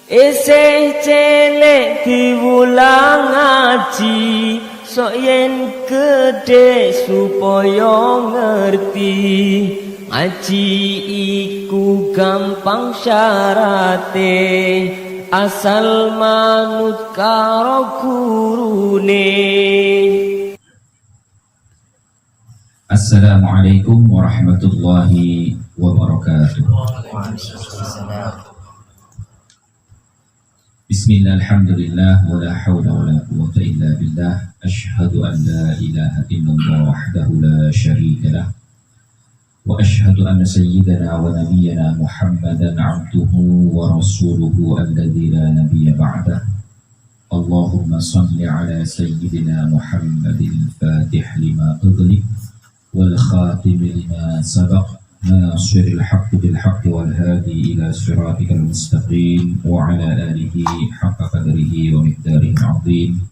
Isih cilik diwulang ngaji, sok yen gedhe supaya ngerti. Ngaji iku gampang syarate, asal manut karo gurune. Assalamualaikum warahmatullahi wabarakatuh. Bismillah, alhamdulillah, wa la hawla wa la quwwata illa billah. Ashhadu an la ilaha illallah wahdahu la sharika lah. Wa ashhadu anna sayyidana wa nabiyyana Muhammadan abduhu wa rasuluhu alladzi la nabiyya ba'dah. Allahumma salli ala sayyidina Muhammadin fatih lima ughliq wal khatim lima sabaq. ناصر الحق بالحق والهادي إلى صراطك المستقيم وعلى آله حق قدره ومقداره العظيم.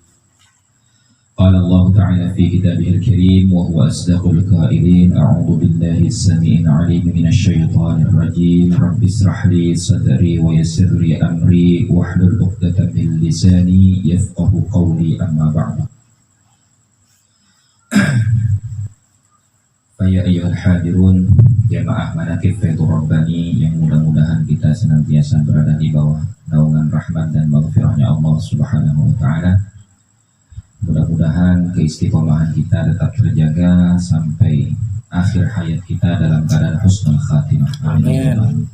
قال الله تعالى في كتابه الكريم وهو أصدق القائلين: أعوذ بالله السميع العليم من الشيطان الرجيم. رب اشرح لي صدري ويسر لي أمري واحلل عقدة من لساني يفقه قولي. أما بعد. Faya ayyuhal hadirun, jamaah manakib Faidhur Rabbani yang mudah-mudahan kita senantiasa berada di bawah naungan rahmat dan maghfirahnya Allah Subhanahu wa taala. Mudah-mudahan keistiqomahan kita tetap terjaga sampai akhir hayat kita dalam keadaan husnul khatimah. Amin.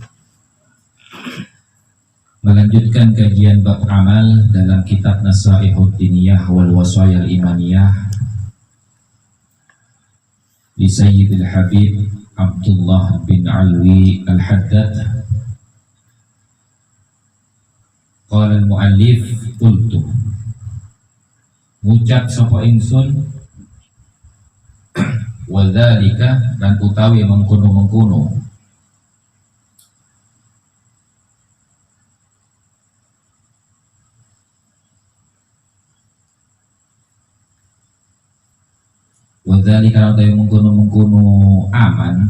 Melanjutkan kajian bab amal dalam kitab Nasaihud Diniyah wal Wasayal Imaniyah di Sayyidil Habib Abdullah bin Alwi Al-Haddad. Qala al-muallif qultu, ngucap sapa ingsun, wa dzalika, dan utawi mengkono-mengkono, wadhali kalau tayo mengkono aman,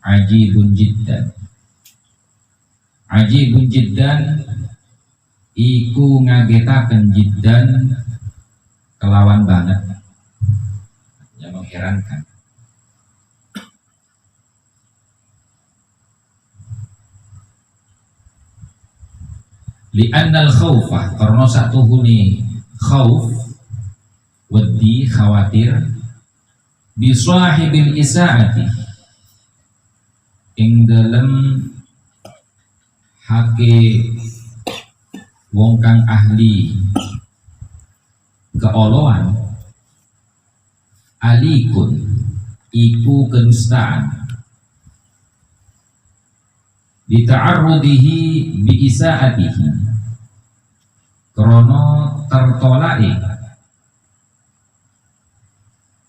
ajibun jiddan. Ajibun jiddan iku ngagetaken jiddan kelawan banget, yang mengherankan. Li'annal khawfa, karena satuhuni khawf, wedi, khawatir, bisahibil isaati, ing dalem hake wong kang ahli keoloan, alikun iku kedustaan, dita'arrudihi bi isaatihi, krono tertolai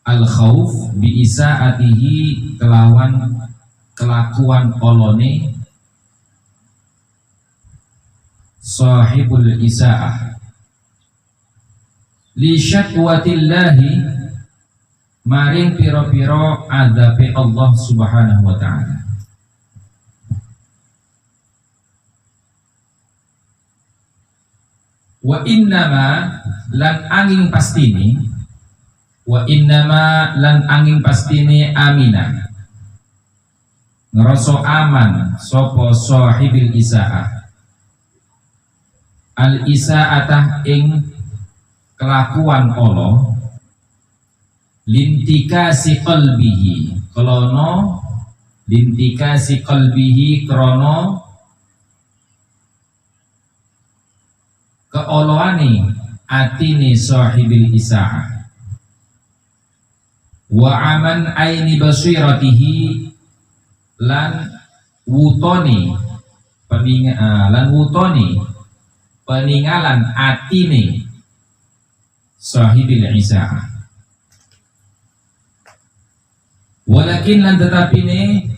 al-khawf bi isaatihi, kelawan kelakuan olone sahibul isaah, li syakwatillahi, maring piro-piro adzabe Allah Subhanahu wa ta'ala. Wa innama lan angin pastini, wa innama lan angin pastini aminah, ngerasa aman sopo sahibil isaah, al isaatah ing kelakuan Allah, lintikasi qalbihi, krono lintikasi qalbihi, krono keoloani atini sahibil isaah, wa aman aini basiratihi, lan wutoni peninggalan atine sahibil isaah. Walakin lan tetapine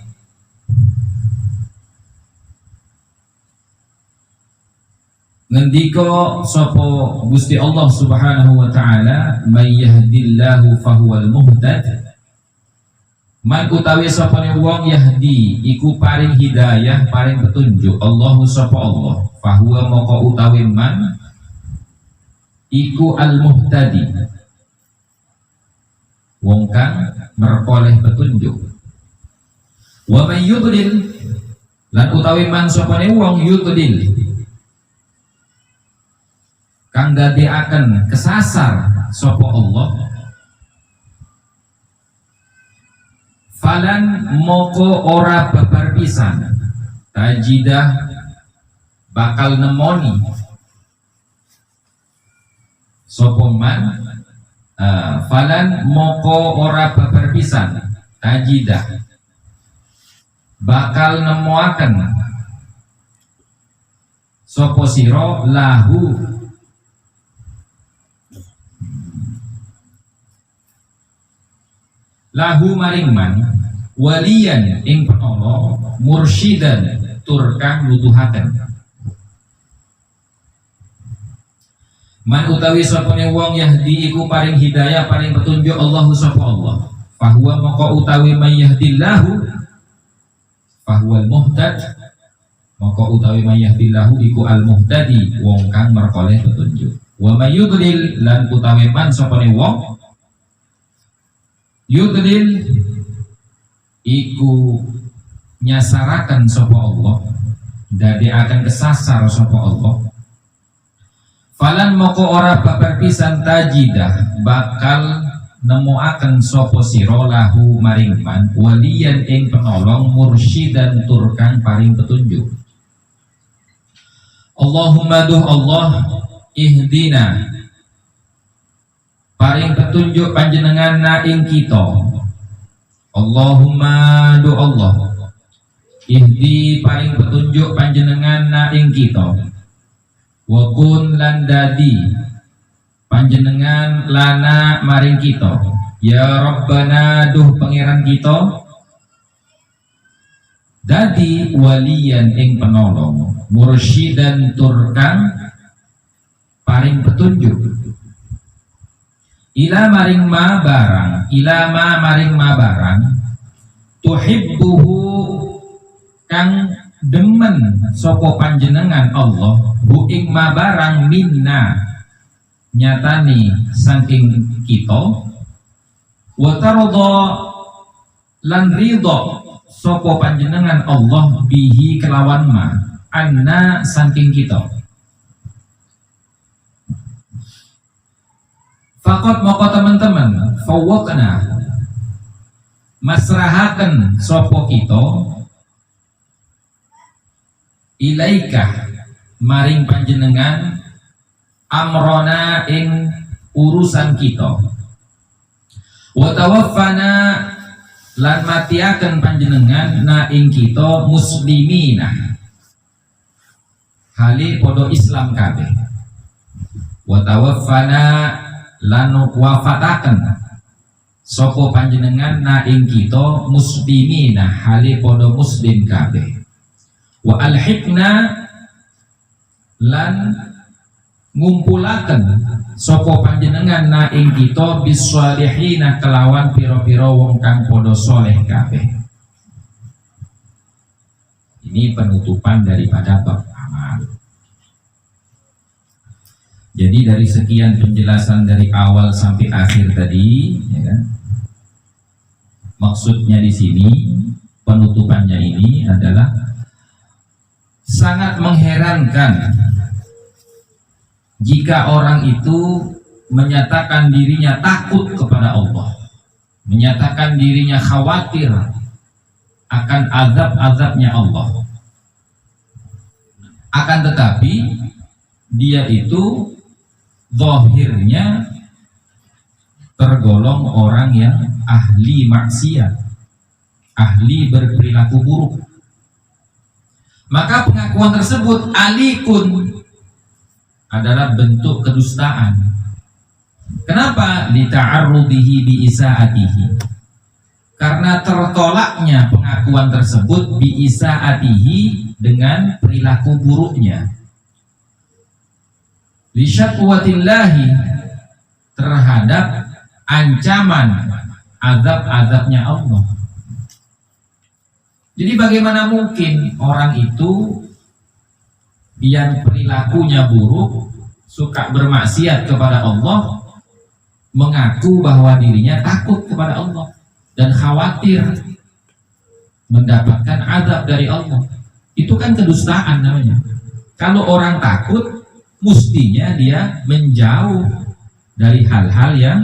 ngendika sapa Gusti Allah Subhanahu wa taala, may yahdillahu fahuwal muhtad, Man utawi sapane wong yahdi iku paring hidayah paring petunjuk Allahu sapa Allah fahuwa moko utawi man iku al-muhtadi wong kang merkoleh petunjuk wa may yudlil lan utawi man sapane wong yudlil kang dadekaken kesasar sapa Allah falan moko ora babar pisan tajidah bakal nemoni sapa man falan moko ora babar pisan tajidah bakal nemoaken sapa sira lahu maring man waliyan ing penolong mursyidan turkang nuduhaken man utawi sapane wong yahdi iku paring hidayah paring petunjuk Allahu sapa Allah fahuwa moko utawi may yahdillahu fahuwal muhtad moko utawi may yahdillahu iku al muhtadi wong kang merkoleh petunjuk wa may yudlil lan utawi man sapane wong yudlil iku nyasarakan sapa Allah dadi akan kesasar sapa Allah falan moko ora babar pisan tajidah bakal nemoaken sapa sira lahu maring man waliyan ing penolong mursyidan turkang paring petunjuk Allahumma duh Allah ihdina paring petunjuk panjenengan na ing kita Allahumma do Allah ihdi paring petunjuk panjenengan na ing kita wa kun lan dadi panjenengan lana maring kita ya Rabbana duh pangeran kita dadi waliyan ing penolong mursyidan turkang paring petunjuk ila maring ma barang tuhibbuhu kang demen sapa panjenengan Allah bu ing ma barang minna nyatani saking kita wa tarda lan ridha sapa panjenengan Allah bihi kelawan ma anna saking kita Fakot moko teman-teman fawwaqna masrahaken sopo kita ilaika maring panjenengan amrona ing urusan kita wa tawaffana lan matiaken panjenengan na ing kita muslimina hali podo Islam kabeh wa tawaffana lan wafataken sapa panjenengan na ing kita muslimina hale padha muslim kabeh wa alhiqna lan ngumpulaken sapa panjenengan na ing kita bisolihina kelawan pira-pira wong kang padha soleh kabeh. Ini penutupan daripada bab amal. Jadi dari sekian penjelasan dari awal sampai akhir tadi, ya kan? Maksudnya di sini, penutupannya ini adalah sangat mengherankan jika orang itu menyatakan dirinya takut kepada Allah, menyatakan dirinya khawatir akan azab-azabnya Allah. Akan tetapi dia itu zahirnya tergolong orang yang ahli maksiat, ahli berperilaku buruk. Maka pengakuan tersebut alikun adalah bentuk kedustaan. Kenapa? Lita'arrudihi bi'isaatihi. Karena tertolaknya pengakuan tersebut bi'isaatihi dengan perilaku buruknya. Lisyakwatillahi terhadap ancaman azab-azabnya Allah. Jadi bagaimana mungkin orang itu yang perilakunya buruk, suka bermaksiat kepada Allah, mengaku bahwa dirinya takut kepada Allah dan khawatir mendapatkan azab dari Allah. Itu kan kedustaan namanya. Kalau orang takut, mestinya dia menjauh dari hal-hal yang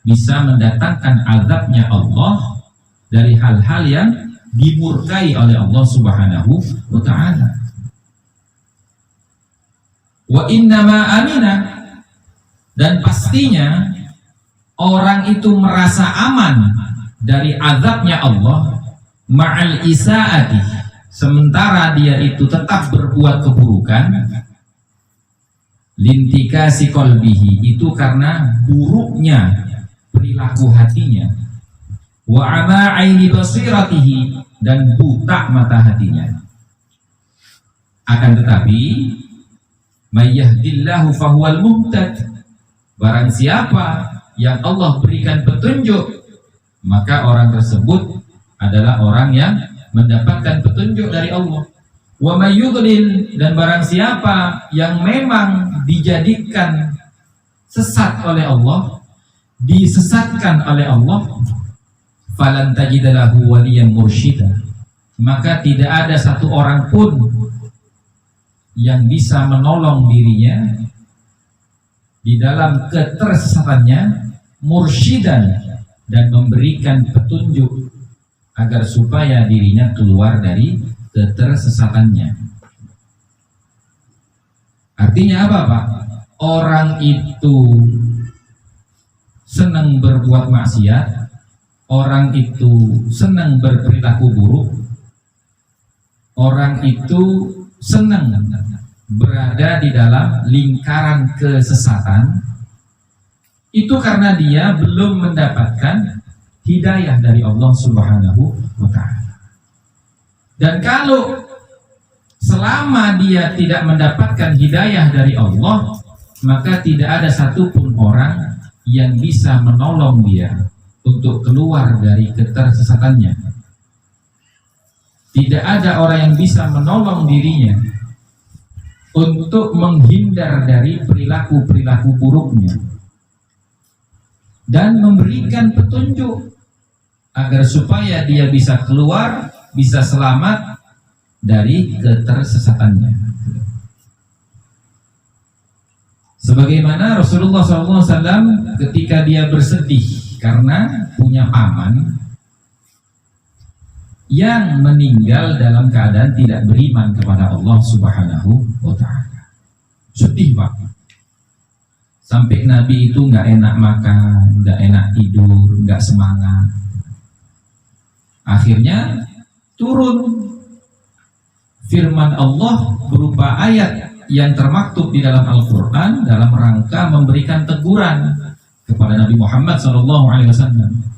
bisa mendatangkan azabnya Allah, dari hal-hal yang dimurkai oleh Allah Subhanahu wa ta'ala. Wa innama amina, dan pastinya orang itu merasa aman dari azabnya Allah ma'al isaati, sementara dia itu tetap berbuat keburukan, lintikasi qalbihi, itu karena buruknya perilaku hatinya, wa ama aini basiratihi, dan buta mata hatinya. Akan tetapi may yahdillahu fahuwal muhtad, barang siapa yang Allah berikan petunjuk, maka orang tersebut adalah orang yang mendapatkan petunjuk dari Allah. Wa may yudlil, dan barang siapa yang memang dijadikan sesat oleh Allah, disesatkan oleh Allah, falan tajidalahu waliyan mursyida, maka tidak ada satu orang pun yang bisa menolong dirinya di dalam ketersesatannya, mursyidan, dan memberikan petunjuk agar supaya dirinya keluar dari ketersesatannya. Artinya apa, Pak? Orang itu senang berbuat maksiat, orang itu senang berperilaku buruk, orang itu senang berada di dalam lingkaran kesesatan, itu karena dia belum mendapatkan hidayah dari Allah Subhanahu wa ta'ala. Dan kalau selama dia tidak mendapatkan hidayah dari Allah, maka tidak ada satupun orang yang bisa menolong dia untuk keluar dari ketersesatannya. Tidak ada orang yang bisa menolong dirinya untuk menghindar dari perilaku-perilaku buruknya dan memberikan petunjuk agar supaya dia bisa keluar, bisa selamat dari ketersesatannya. Sebagaimana Rasulullah SAW ketika dia bersedih karena punya paman yang meninggal dalam keadaan tidak beriman kepada Allah Subhanahu wa ta'ala. Sedih, Pak. Sampai Nabi itu nggak enak makan, nggak enak tidur, nggak semangat. Akhirnya turun firman Allah berupa ayat yang termaktub di dalam Al-Quran dalam rangka memberikan teguran kepada Nabi Muhammad SAW.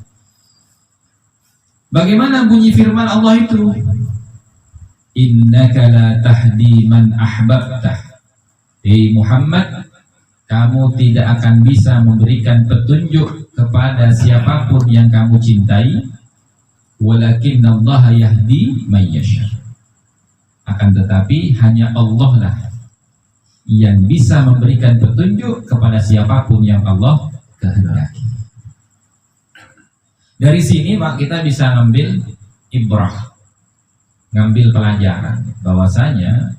Bagaimana bunyi firman Allah itu? Innaka la tahdi man ahbabtah. Muhammad, kamu tidak akan bisa memberikan petunjuk kepada siapapun yang kamu cintai, walakinnallaha yahdi man yasha. Akan tetapi hanya Allah lah yang bisa memberikan petunjuk kepada siapapun yang Allah kehendaki. Dari sini, Pak, kita bisa ngambil ibrah, ngambil pelajaran bahwasanya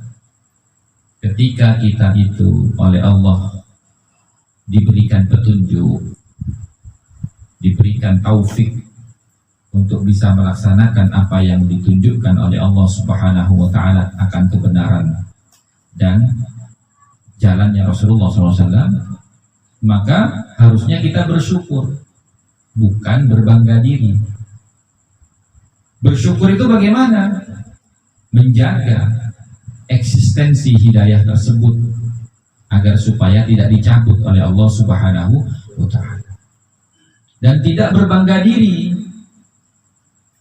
ketika kita itu oleh Allah diberikan petunjuk, diberikan taufik untuk bisa melaksanakan apa yang ditunjukkan oleh Allah Subhanahu wa ta'ala akan kebenaran dan jalannya Rasulullah SAW, maka harusnya kita bersyukur, bukan berbangga diri. Bersyukur itu bagaimana? Menjaga eksistensi hidayah tersebut agar supaya tidak dicabut oleh Allah Subhanahu wa ta'ala. Dan tidak berbangga diri.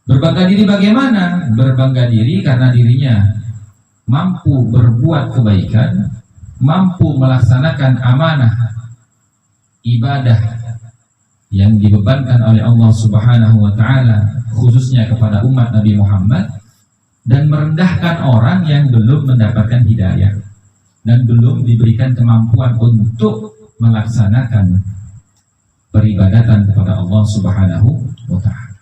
Berbangga diri bagaimana? Berbangga diri karena dirinya mampu berbuat kebaikan, mampu melaksanakan amanah ibadah yang dibebankan oleh Allah Subhanahu wa ta'ala khususnya kepada umat Nabi Muhammad, dan merendahkan orang yang belum mendapatkan hidayah dan belum diberikan kemampuan untuk melaksanakan peribadatan kepada Allah Subhanahu wa Ta'ala.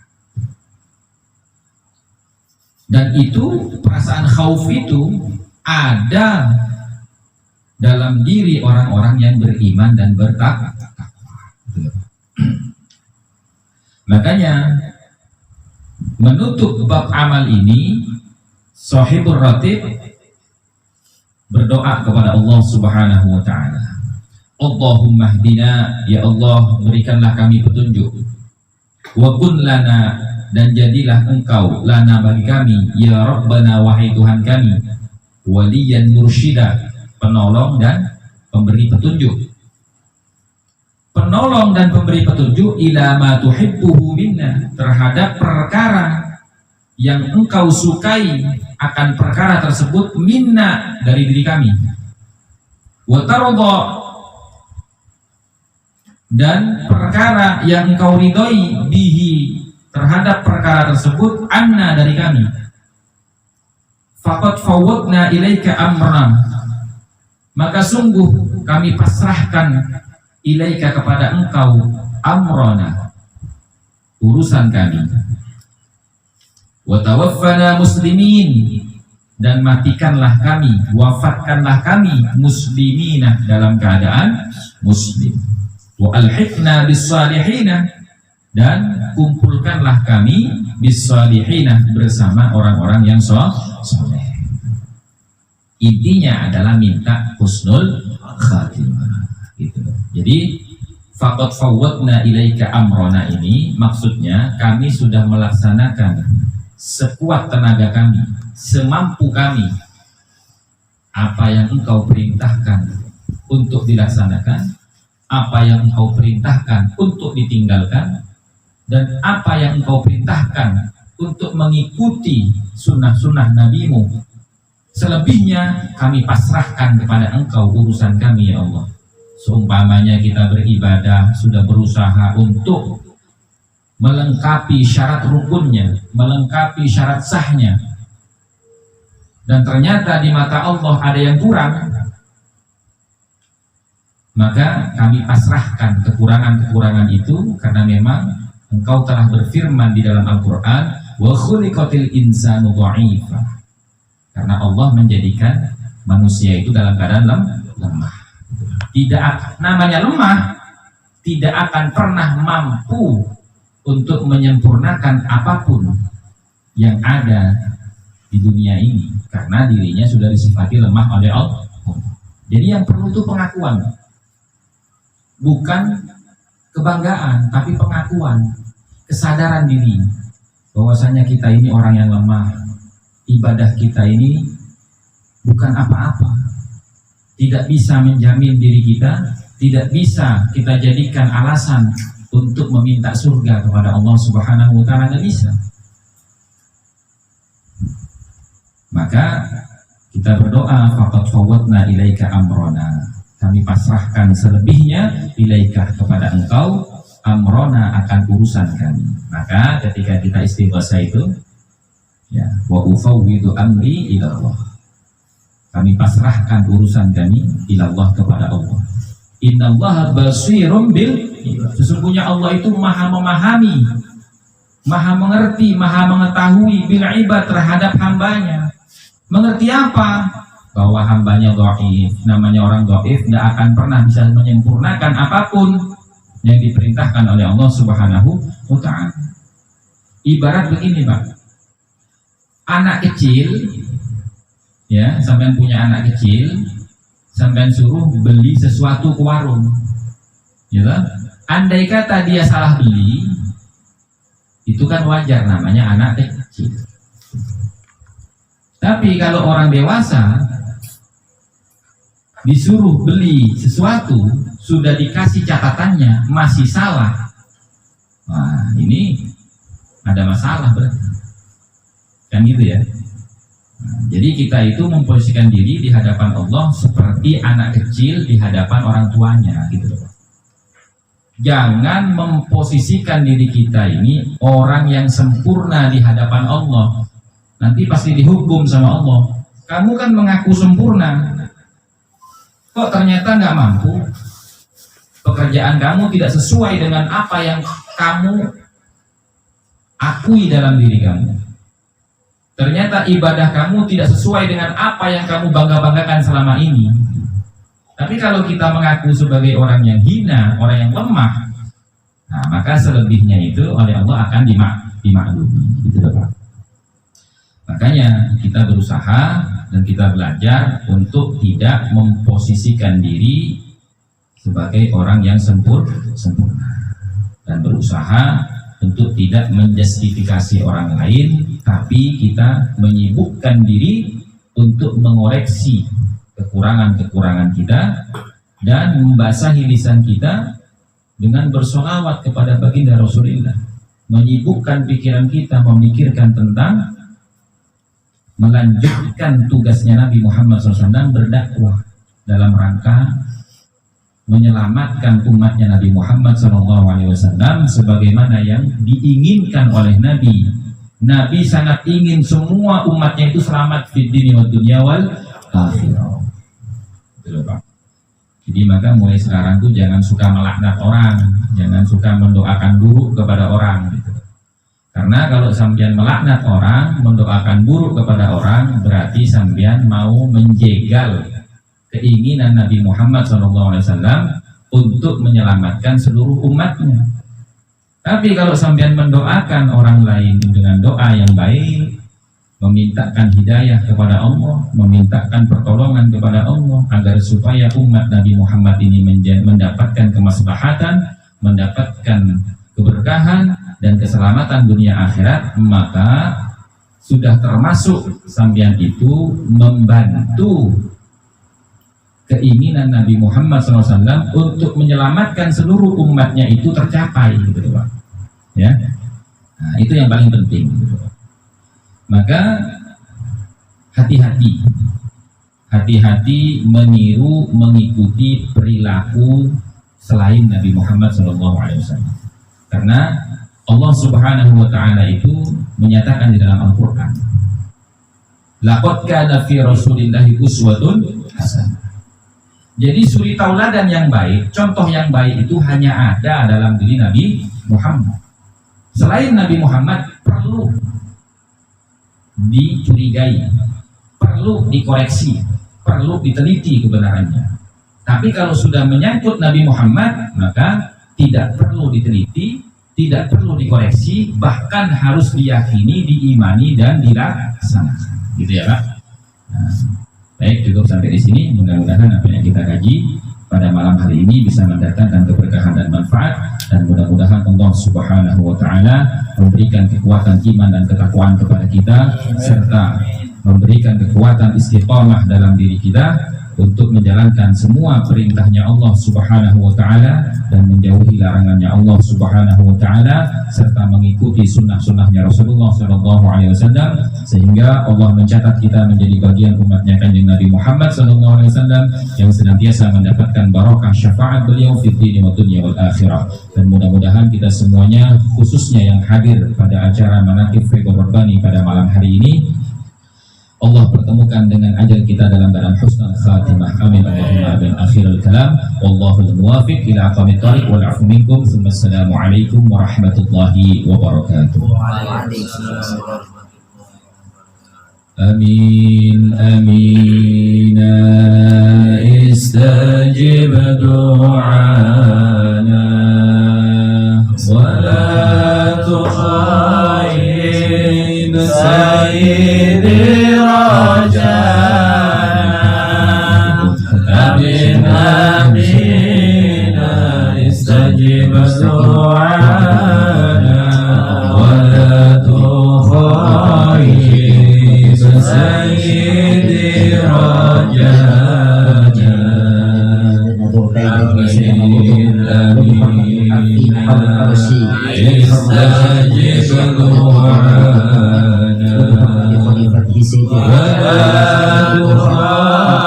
Dan itu perasaan khauf itu ada dalam diri orang-orang yang beriman dan bertakwa. Makanya menutup bab amal ini, Shahibur Ratib berdoa kepada Allah Subhanahu wa Ta'ala, Allahumma hdina, ya Allah berikanlah kami petunjuk, wa kun lana, dan jadilah engkau lana bagi kami, ya Rabbana, wahai Tuhan kami, waliyan mursyida, penolong dan pemberi petunjuk. Penolong dan pemberi petunjuk ila ma tuhibbuhu minna, terhadap perkara yang engkau sukai akan perkara tersebut, minna, dari diri kami, wa taradha, dan perkara yang engkau ridhoi, bihi, terhadap perkara tersebut, anna, dari kami. Faqad fawwadna ilaika amran, maka sungguh kami pasrahkan ilaika, kepada engkau, amrana, urusan kami. Wa tawaffana muslimin, dan matikanlah kami, wafatkanlah kami, muslimina, dalam keadaan muslim. Wa alhiqna bis salihina, dan kumpulkanlah kami bis salihina, bersama orang-orang yang saleh. Intinya adalah minta husnul khatimah, gitu. Jadi faqad fawwadna ilaika amrona ini maksudnya kami sudah melaksanakan sekuat tenaga kami, semampu kami, apa yang engkau perintahkan untuk dilaksanakan, apa yang engkau perintahkan untuk ditinggalkan, dan apa yang engkau perintahkan untuk mengikuti sunnah-sunnah nabimu. Selebihnya kami pasrahkan kepada engkau urusan kami, ya Allah. Seumpamanya kita beribadah sudah berusaha untuk melengkapi syarat rukunnya, melengkapi syarat sahnya, dan ternyata di mata Allah ada yang kurang, maka kami pasrahkan kekurangan-kekurangan itu, karena memang engkau telah berfirman di dalam Al-Quran, wa khuliqatil insanu dha'ifa, karena Allah menjadikan manusia itu dalam keadaan lemah. Tidak, namanya lemah, tidak akan pernah mampu untuk menyempurnakan apapun yang ada di dunia ini, karena dirinya sudah disifati lemah oleh Allah. Jadi yang perlu itu pengakuan, bukan kebanggaan, tapi pengakuan, kesadaran diri bahwasanya kita ini orang yang lemah, ibadah kita ini bukan apa-apa, tidak bisa menjamin diri kita, tidak bisa kita jadikan alasan untuk meminta surga kepada Allah Subhanahu wa Ta'ala, nggak bisa. Maka kita berdoa, faqad fawwadna ilaika amrona, kami pasrahkan selebihnya ilaika, kepada engkau, amrona, akan urusan kami. Maka ketika kita istighosah itu, ya, wa ufawwidu amri ila Allah, kami pasrahkan urusan kami ilallah, kepada Allah. Innallaha basirum bil, sesungguhnya Allah itu maha memahami, maha mengerti, maha mengetahui bil ibad, terhadap hambanya. Mengerti apa? Bahwa hambanya dhaif. Namanya orang dhaif tidak akan pernah bisa menyempurnakan apapun yang diperintahkan oleh Allah Subhanahu wa Ta'ala. Ibarat begini, Pak, anak kecil, ya, sampean punya anak kecil, sampean suruh beli sesuatu ke warung, ya, andai kata dia salah beli, itu kan wajar, namanya anak kecil. Tapi kalau orang dewasa disuruh beli sesuatu, sudah dikasih catatannya, masih salah, wah, ini ada masalah berarti, kan gitu ya. Jadi kita itu memposisikan diri di hadapan Allah seperti anak kecil di hadapan orang tuanya, gitu loh. Jangan memposisikan diri kita ini orang yang sempurna di hadapan Allah, nanti pasti dihukum sama Allah. Kamu kan mengaku sempurna, kok ternyata nggak mampu, pekerjaan kamu tidak sesuai dengan apa yang kamu akui dalam diri kamu, ternyata ibadah kamu tidak sesuai dengan apa yang kamu bangga-banggakan selama ini. Tapi kalau kita mengaku sebagai orang yang hina, orang yang lemah, nah maka selebihnya itu oleh Allah akan dimaklumi, gitu Pak. Makanya kita berusaha dan kita belajar untuk tidak memposisikan diri sebagai orang yang sempurna dan berusaha untuk tidak menjustifikasi orang lain, tapi kita menyibukkan diri untuk mengoreksi kekurangan-kekurangan kita dan membasahi lisan kita dengan bersolawat kepada baginda Rasulullah, menyibukkan pikiran kita memikirkan tentang melanjutkan tugasnya Nabi Muhammad SAW berdakwah dalam rangka menyelamatkan umatnya Nabi Muhammad SAW sebagaimana yang diinginkan oleh Nabi. Nabi sangat ingin semua umatnya itu selamat fid dini wad dunya wal akhirah. Betul Pak. Jadi maka mulai sekarang tuh jangan suka melaknat orang, jangan suka mendoakan buruk kepada orang gitu. Karena kalau sampean melaknat orang, mendoakan buruk kepada orang, berarti sampean mau menjegal keinginan Nabi Muhammad SAW untuk menyelamatkan seluruh umatnya. Tapi kalau sampean mendoakan orang lain dengan doa yang baik, memintakan hidayah kepada Allah, memintakan pertolongan kepada Allah agar supaya umat Nabi Muhammad ini mendapatkan kemaslahatan, mendapatkan keberkahan dan keselamatan dunia akhirat, maka sudah termasuk sampean itu membantu keinginan Nabi Muhammad SAW untuk menyelamatkan seluruh umatnya itu tercapai, gitu Pak. Ya, nah, itu yang paling penting. Gitu. Maka hati-hati meniru, mengikuti perilaku selain Nabi Muhammad SAW. Karena Allah Subhanahu wa Ta'ala itu menyatakan di dalam Al-Quran, laqad kana fi Rasulillahi uswatun hasanah. Jadi suri tauladan yang baik, contoh yang baik itu hanya ada dalam diri Nabi Muhammad. Selain Nabi Muhammad perlu dicurigai, perlu dikoreksi, perlu diteliti kebenarannya. Tapi kalau sudah menyangkut Nabi Muhammad, maka tidak perlu diteliti, tidak perlu dikoreksi, bahkan harus diyakini, diimani dan dilaksanakan. Gitu ya Pak. Nah, baik, cukup sampai di sini. Mudah-mudahan apa yang kita kaji pada malam hari ini bisa mendatangkan keberkahan dan manfaat, dan mudah-mudahan Allah Subhanahu wa Ta'ala memberikan kekuatan iman dan ketakwaan kepada kita, serta memberikan kekuatan istiqamah dalam diri kita untuk menjalankan semua perintahnya Allah Subhanahu wa Ta'ala dan menjauhi larangannya Allah Subhanahu wa Ta'ala, serta mengikuti sunnah-sunnahnya Rasulullah SAW, sehingga Allah mencatat kita menjadi bagian umatnya Kanjeng Nabi Muhammad SAW yang senantiasa mendapatkan barokah syafaat beliau fid dini wa dunya wal akhirah. Dan mudah-mudahan kita semuanya, khususnya yang hadir pada acara Manaqib Faidul Rabbani pada malam hari ini, Allah pertemukan dengan ajal kita dalam keadaan husnul khatimah. Amin Allahumma amin. Akhirul kalam, wallahul muwafiq ila aqwamit thariq wal 'afwu minkum. Assalamu alaikum warahmatullahi wabarakatuh. Amin amin. Istajib du'ana wa la tukhayyib sayyidi استجب دعانا ولا تخيب سيدي رجانا. استجب دعانا ولا تخيب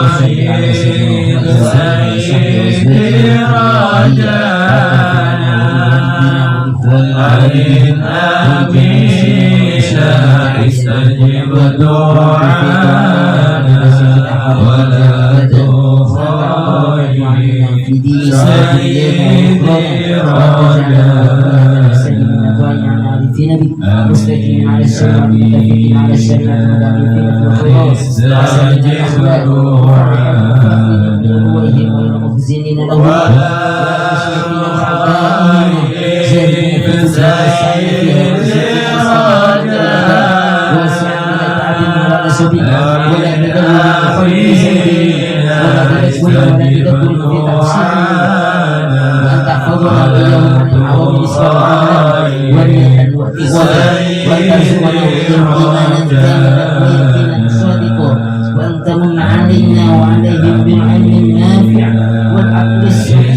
سيدي رجانا. آمين آمين. استجب دعانا ولا تخيب سيدي رجانا مستقيم على الشرع متفقين على الشريعة مدافعين في الخيرات استجب دعانا غير مخزنين له ولا مشركين الحبائين زادين في السعي فيها واسع من تعب ولا نسب ولا بدل في سبيل ولا بلسوء ولا تدبر في تفسير وأن تحفظنا إياهم عن الحوادث والعالم واليد والاعتصام وترزقنا إيمانا كاملا ويقينا صادقا وأن تمن علينا وعليهم بالعلم النافع والعقل الصحيح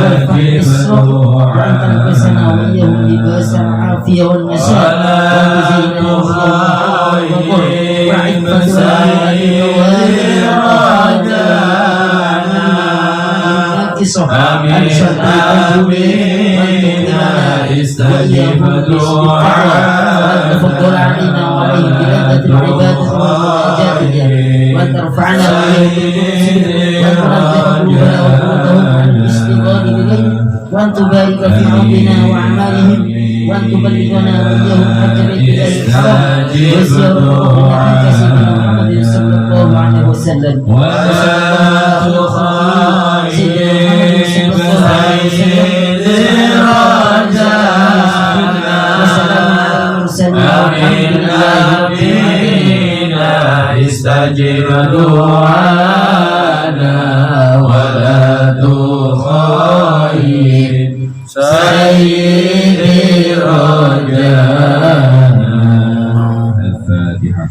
والفهم الصادق وأن تلبسنا وإياهم لباس العافية والنشاط وتزيننا وإياهم وعفتنا استجب دعانا وتفضل علينا وعليهم بلذة العبادة ومناجاتها وأن ترفعنا وأن تنزل قلوبنا وقلوبهم عن الاشتغال بغيرك وأن تبارك في عمرنا وأعمالهم وأن تبلغنا وإياهم حج بيت الله الحرام وزيارة قبرنا سيدنا محمد صلى الله عليه وسلم استجب دعانا ولا تخيب سيدي رجانا. الفاتحة.